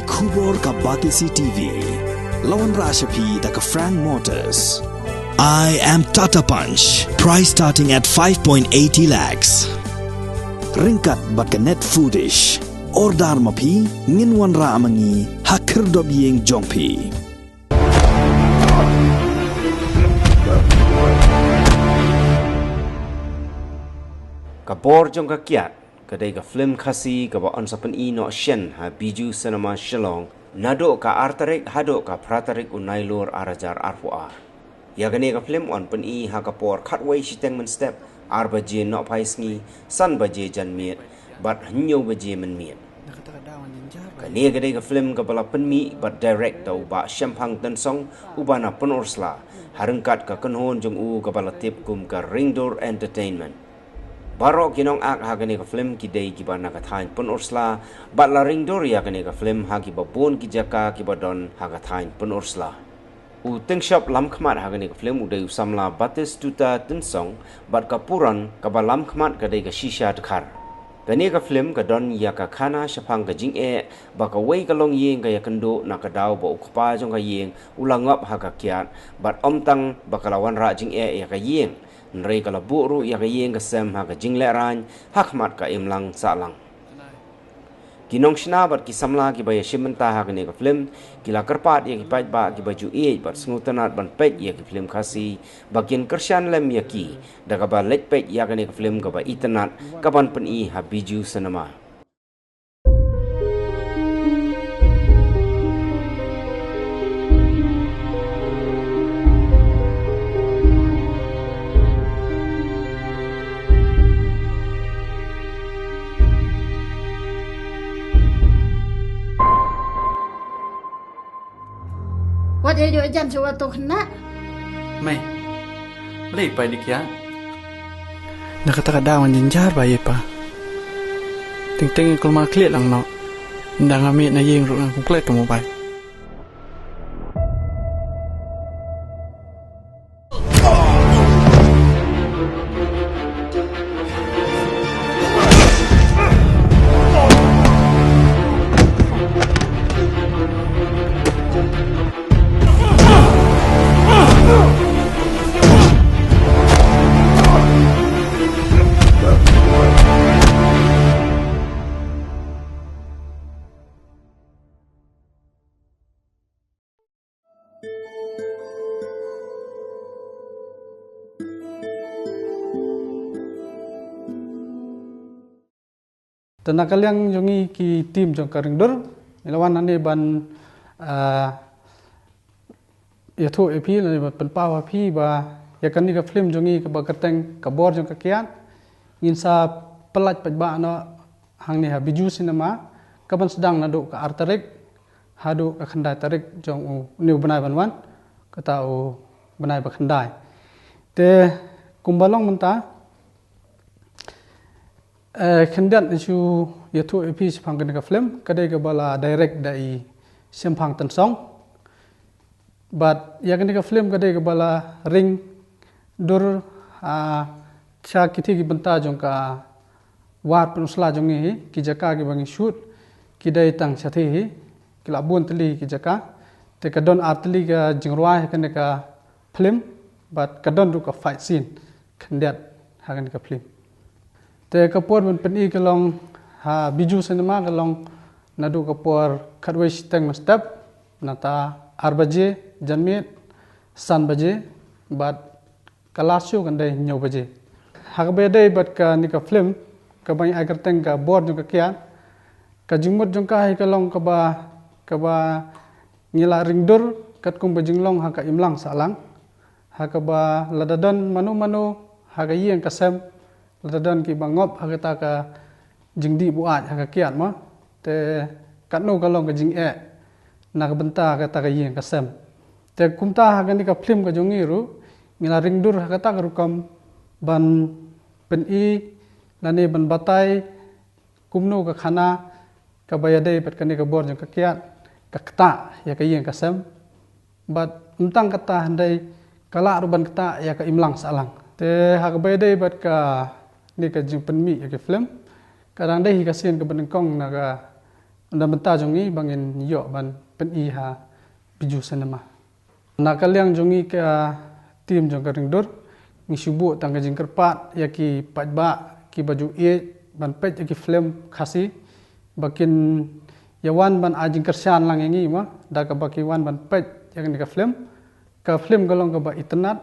Kubor ka Batisi TV. Lawan Rashapi da ka Frank Motors. I am Tata Punch. Price starting at 5.80 lakhs. Ringkat bat ka net foodish. Ordar mapi nginwan ra amangi hakir dob yeng jongpi. Kabor jong ka kiat kadai ka film khasi ka ba on sapan no shen ha biju cinema shillong nado ka artarik hado ka pratarik unailor arajar arfuar ya gane ka film on pen ha ka por khatway shiteng man step arba je no paisngi san ba je jan miet bat hnyo ba je man miet kane kadai ka film ka bala pen mi bat direct tau ba shampang tan song ubana penursla harengkat ka kenhon jong u ka bala tip kum ka ringdoor entertainment Barok kinong ak hagane ka film kidai kiba nakathain pun ursla bat la ringdor ya gane ka film hagi babon kijaka kiba don hagathain pun ursla u teng shop lam khmat hagane ka film udai usamla batis tuta tensong bat kapuran ka balam khmat kadai ka shisha tkar gane ka film ka don ya ka khana shapang ka jing e ba ka wei ka long yeng ka ya kendo na ka daw ba ukpa jong ka yeng ulangap ha ka kiat bat omtang bakalawan ra jing e ya ka yeng Nrei kala buru ya ka yeng ka sem ha ka jingle ran hakmat ka imlang salang kinong shna bat ki samla ki baya shimenta ha ka ne ka film kila karpat ya ki pait ba ki baju e bat snutanat ban pet ya ki film khasi bagian kershan lem ya ki da ka ba let pet ya ka ne ka film ka ba itanat ka ban pen ha biju cinema Wat yo jam suatu kena. Mai, lei pa di kya. Nakatagadawan jinjar ba pa. Ting-ting kul maklit lang no. Ndang amit na yeng ru ng komplet mo ba. Tanakal yang jongi ki tim jong karingdor ilawan ane ban yatho epi la ban pawa pi ba yakani ka film jongi ka bakateng ka bor jong ka kian insa pelat pajba no hang ni ha biju cinema ka ban sedang nado ka artarik hado ka khandai tarik jong u new banai banwan ka ta u banai ba khandai te kumbalong menta Kendat isu yaitu epi sepang kena film kadai ke bala direct dari sempang tensong but ya kena film kadai ke bala ring dur cha kiti ki benta jong ka war penusla jong ni ki jaka ki bangi shoot ki dai tang sathi hi ki labun teli ki jaka te kadon artli ka jingrwa kena ka film but kadon du ka fight scene kendat ha kena ka film te kapor ban peni kalong ha biju cinema kalong nadu kapor khatway steng step nata arbaje janmit san baje bat kalasyo kandai nyaw baje hakbe dai bat ka ni ka film ka bai agar teng ka board jong ka kya ka jingmut jong ka hai kalong ka ba ngila ringdur kat kum bajing long ha ka imlang salang ha ka ba ladadon manu ha ka yeng ka sem Ladadan ki bangop hagata ka jingdi buat haga kiat ma te katno kalong ka jing nak benta ka ta ka yeng ka sem te kumta haga ni ka film ka jongiru ngila ringdur hagata ka rukam ban pen lani ban batai kumno ka khana ka bayade pat ka ni ka bor jong ka kiat ka kta ya ka yeng ka sem bat untang kata handai kala ruban kta ya ka imlang salang te haga bayade bat ka ni ka jing penmi ya ke film kadang dai ka sen ka benengkong na ka anda benta jongi bangin yo ban pen I ha biju cinema nakaliang jongi ke tim jong ka ringdur ni subu tang jing kerpat yaki patba ki baju ban pet yaki film khasi bakin yawan ban ajing kersian lang yangi ma da ka baki wan ban pet yang ni ka film galong ka ba internet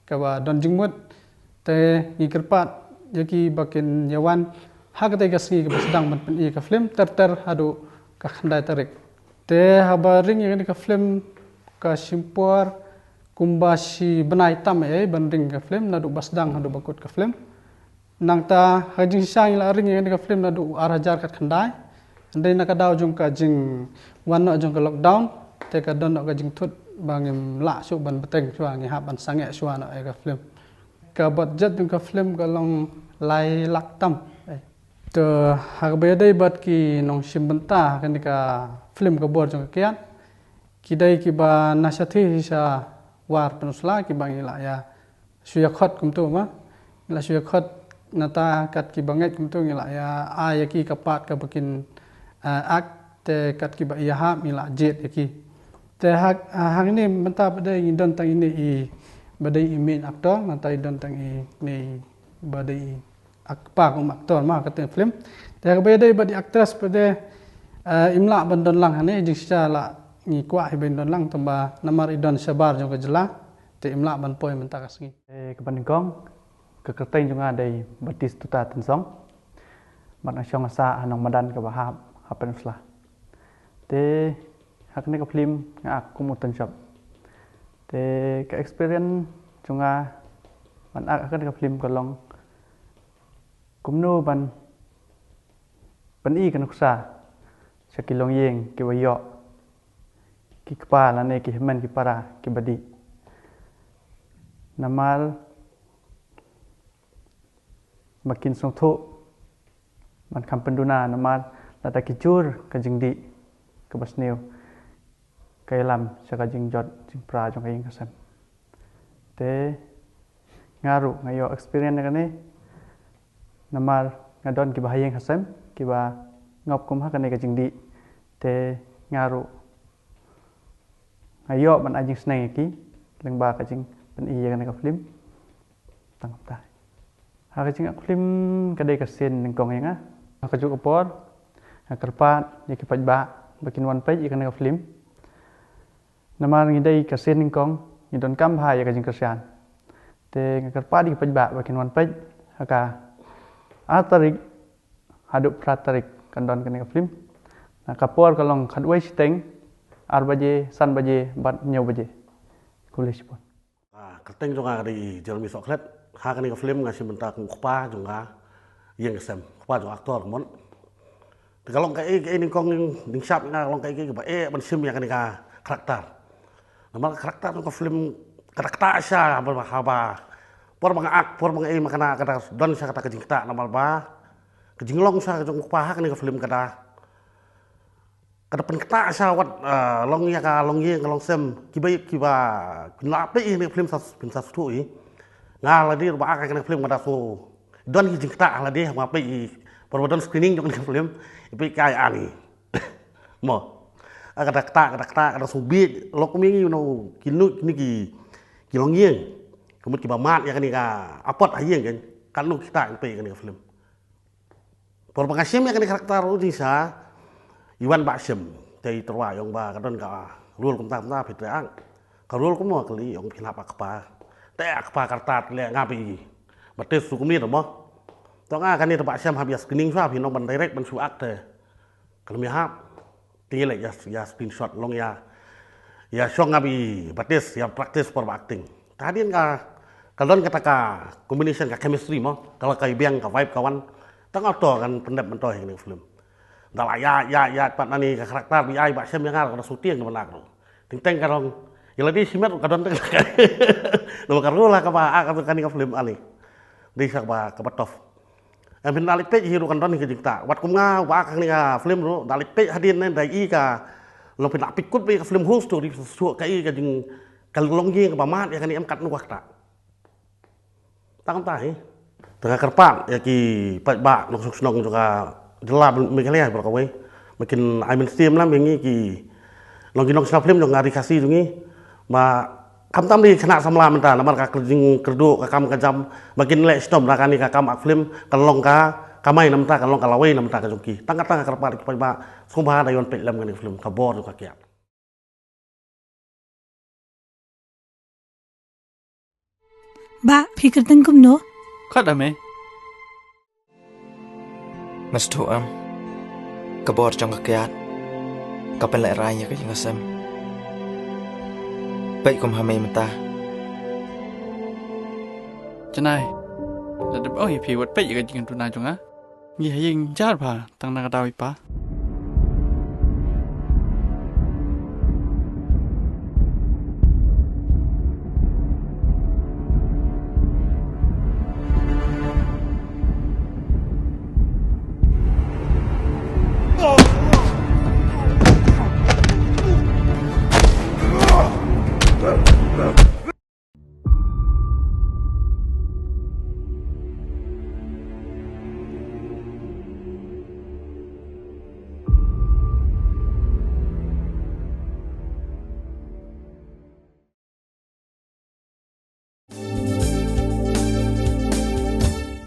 ka ba don jingmut te ni kerpat yaki bakin yawan hak te gasngi ka sedang ban pen I ka film ter hadu ka khandai tarik te haba ring yang ni ka film ka simpor kumbashi benai tam ban ring ka film nadu basdang hadu bakut ka film nang ta hajing sang la ring yang ni ka film nadu arajar kat khandai andai nak daw jong ka jing wan no jong ka lockdown te ka don no ka jing thut bangim la su ban beteng chua ngi ha ban sange chua no ka film ka budget jong ka film ka long lai lak tam to hak be dai bat ki nong sim benta kan ka film ka bor jong kian ki dai ki ba nasathi sa war penusla ki bang ila ya suya khot kum tu ma ila suya khot nata kat ki banget kum tu ila ya ya ki kapat ka bakin ak te kat ki ba ya ha mila jet ki te hak ni menta badai don tang ini I badai main aktor nata don tang I ni badai akpa kum aktor ma kat film te hak badai badi aktris pada imla bandon lang hane jing secara ni kwa ben don lang tamba namar idon sabar jong kejela te imla ban poi menta kasngi kepan kong ke kerteng jong adai batis tuta tensong ban asyong asa anong madan ke bahap hapen slah te hak ni ka film ngak kumutan shop te ke experience jonga ban ak kan ka film kolong kumno ban I kan uksa sakilong yeng ki wayo ki kepala ne ki hemen ki para ki badi namal makin songtho man kam penduna namal lata ki jur ka jingdi ke basneu kailam saka jingjot jing pra jong kaing kasam te ngaru ngayo experience ne namal ngadon ki bahayeng kasam ki ba ngop kum hakane ka jingdi te ngaru ayo ban ajing snai ki lengba ka jing pen I yang ka film tang ta ha ka jing film ka dei ka sen ning kong yang ka ju kapor ha kerpat ni ki pajba bakin wan page ikan ka film namar ngi dei ka sen ning kong ni don kam ha ya ka jing kersian te kerpat di pajba bakin wan page ha ka atarik haduk pratarik kan don ka film na kapor kalong khadwai siteng 4 baje, san baje, bat nyau baje. Kulis pun. Kerteng jonga di Jeremy Soklet, hakani ka film ngasi bentak ngukpa jonga yang kesem, ngukpa jonga aktor mon. Kalau kayak ini kong ning sap nga long kayak ba ban sim yang ka karakter. Nama karakter ka film karakter sya haba. Por mga makana kata don sya kata kejingta namal ba. Kejinglong sya jong ngukpa hakani ka film kata kedepan kita sawat long ya ka long ye long sem kiba lapi ini film satu ini ngal di ba ka film pada so don ki jingta la di ma pi perbodon screening jong film ipi kai ani mo kata subi lo kumingi no kinu kini ki long ye kemut ki ba mat ya kan ka apot ayeng kan lu kita ipi kan film por pengasim ya kan karakter udisa Iwan Baksim dari terwa yang ba kadon ka rul kumta pitang ka rul kumo kali yang kinapa kepa te kepa kartat le ngapi batis sukumi mo to nga kan ni Baksim habis screening sa pino ban direct ban su akte kalau hap tile ya screenshot long ya song ngapi batis ya praktis for acting tadin ka kadon kata ka combination ka chemistry mo kalau kai biang ka vibe kawan tang auto kan pendep mentoh yang film dalam ya pat nani karakter bi ai Baksim yang ada syuting ke mana tu ting karong ya lagi simet kadon teng nama karulah ka ba kan ka film ali di sak ba ka batof en bin alik pe hiru kan don ke jikta wat kum nga wa ka ni ka film ru dalik pe hadin nen dai i ka lo pin pikut pe ka film whole story su ka i ka jing kalong ye ka ba mat ya kan em kat nu wakta tang tai tengah kerpan ya ki pat ba nok suk snong juga jelas mikirnya berkawai makin ai mainstream lah mengi ki long ki long snap film jong ngari kasih tungi ma kam tam di kena samla menta namar ka kerjing kerdu ka kam ka jam makin le stom rakani ka kam ak film kalong ka kamai namta kalong kalawai namta ka jongki tangka tangka karpa ki ba sumpah da yon pe lam ngani film ka bor ka kiat Ba fikir tengkum no Khat ame Mas thu am Kabor trong kakiat Kapan lại raya ka jing asam Baik kum hamay mata Chanai Ladab oh ya pi wat pe ka jing tunai jonga Ngi haying jar pa tang na ka dawi pa